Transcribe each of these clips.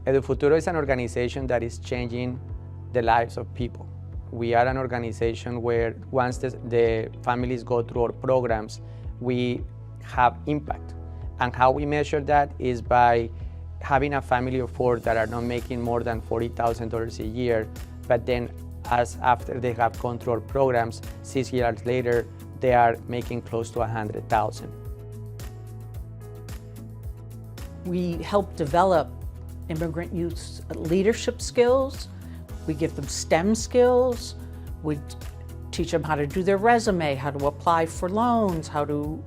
Edu Futuro is an organization that is changing the lives of people. We are an organization where once the families go through our programs, we have impact. And how we measure that is by having a family of 4 that are not making more than $40,000 a year, but then after they have gone through our programs, 6 years later, they are making close to $100,000. We help develop immigrant youth's leadership skills. We give them STEM skills. We teach them how to do their resume, how to apply for loans, how to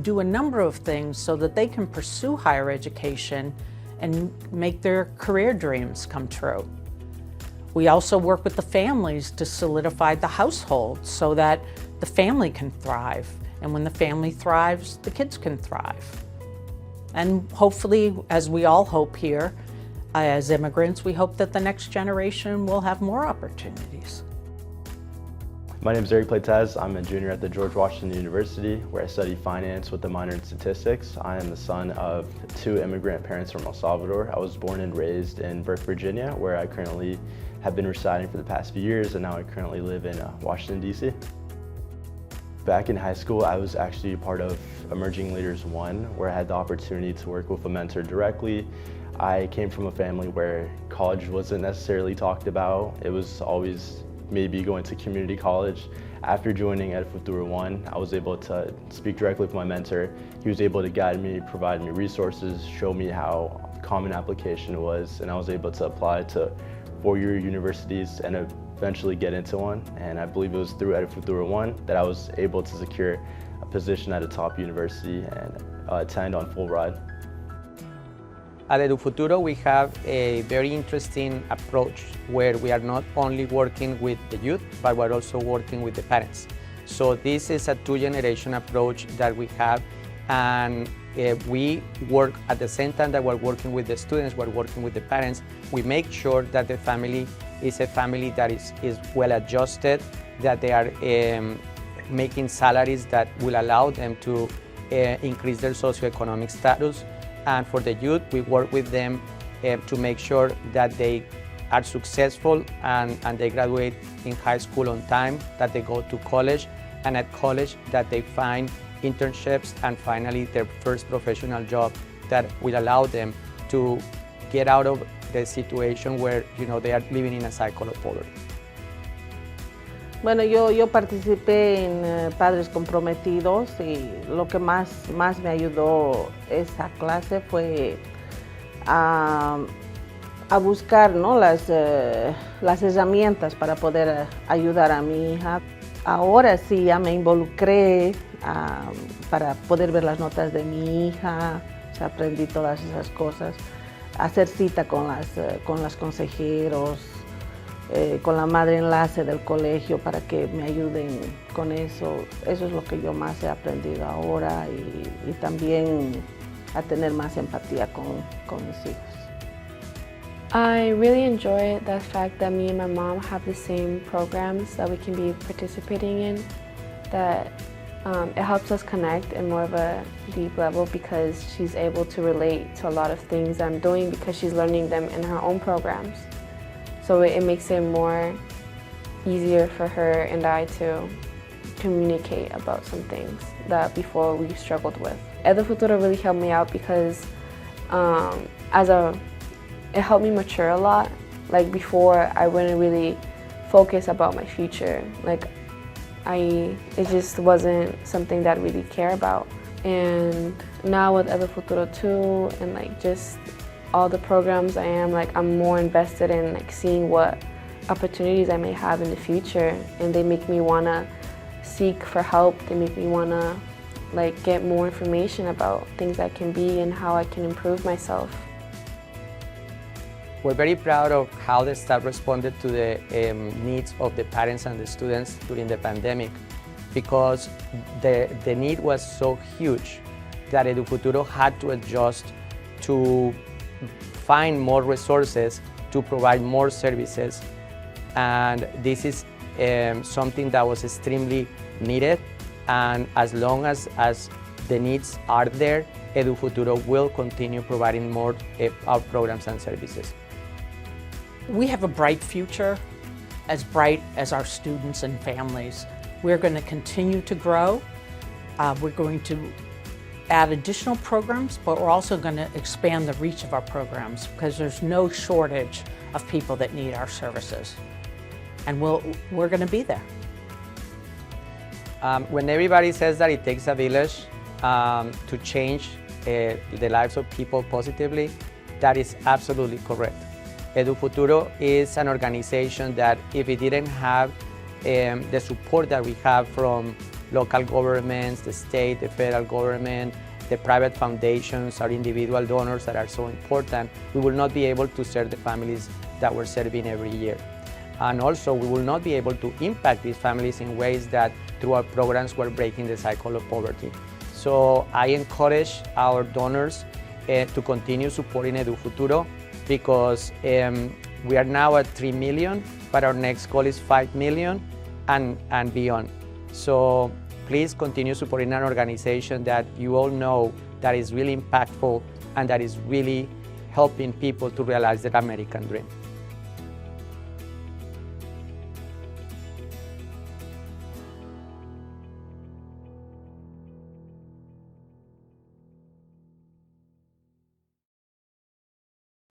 do a number of things so that they can pursue higher education and make their career dreams come true. We also work with the families to solidify the household so that the family can thrive. And when the family thrives, the kids can thrive. And hopefully, as we all hope here, as immigrants, we hope that the next generation will have more opportunities. My name is Eric Platez. I'm a junior at the George Washington University, where I study finance with a minor in statistics. I am the son of 2 immigrant parents from El Salvador. I was born and raised in Burke, Virginia, where I currently have been residing for the past few years, and now I currently live in Washington, D.C. Back in high school, I was actually part of Emerging Leaders 1, where I had the opportunity to work with a mentor directly. I came from a family where college wasn't necessarily talked about. It was always maybe going to community college. After joining Edu Futuro 1, I was able to speak directly with my mentor. He was able to guide me, provide me resources, show me how common application was, and I was able to apply to 4-year universities and eventually get into one. And I believe it was through Edu Futuro 1 that I was able to secure a position at a top university and attend on full ride. At Edu Futuro, we have a very interesting approach where we are not only working with the youth, but we're also working with the parents. So this is a 2-generation approach that we have, and we work at the same time that we're working with the students, we're working with the parents. We make sure that the family is a family that is well adjusted, that they are making salaries that will allow them to increase their socioeconomic status. And for the youth, we work with them to make sure that they are successful and they graduate in high school on time, that they go to college, and at college that they find internships and finally their first professional job that will allow them to get out of the situation where they are living in a cycle of poverty. Bueno, yo participé en Padres Comprometidos y lo que más me ayudó esa clase fue a buscar, ¿no?, las herramientas para poder ayudar a mi hija. Ahora sí ya me involucré para poder ver las notas de mi hija, aprendí todas esas cosas, hacer cita con los consejeros, con la madre enlace del colegio para que me ayuden con eso. Eso es lo que yo más he aprendido ahora y también a tener más empatía con mis hijos. I really enjoy the fact that me and my mom have the same programs that we can be participating in, that it helps us connect in more of a deep level because she's able to relate to a lot of things I'm doing because she's learning them in her own programs. So it makes it more easier for her and I to communicate about some things that before we struggled with. Edu Futuro really helped me out because it helped me mature a lot. Like before, I wouldn't really focus about my future. Like it just wasn't something that I really care about. And now with Edu Futuro 2 and like just all the programs I'm more invested in like seeing what opportunities I may have in the future, and they make me wanna seek for help. They make me wanna like get more information about things I can be and how I can improve myself. We're very proud of how the staff responded to the needs of the parents and the students during the pandemic, because the need was so huge that Edu Futuro had to adjust to find more resources to provide more services, and this is something that was extremely needed. And as long as the needs are there, Edu Futuro will continue providing more our programs and services. We have a bright future, as bright as our students and families. We're going to continue to grow. We're going to add additional programs, but we're also going to expand the reach of our programs because there's no shortage of people that need our services. And we're going to be there. When everybody says that it takes a village to change the lives of people positively, that is absolutely correct. Edu Futuro is an organization that if it didn't have the support that we have from local governments, the state, the federal government, the private foundations, our individual donors that are so important, we will not be able to serve the families that we're serving every year. And also, we will not be able to impact these families in ways that through our programs we're breaking the cycle of poverty. So I encourage our donors to continue supporting Edu Futuro because we are now at 3 million, but our next goal is 5 million and beyond. So please continue supporting an organization that you all know that is really impactful and that is really helping people to realize their American dream.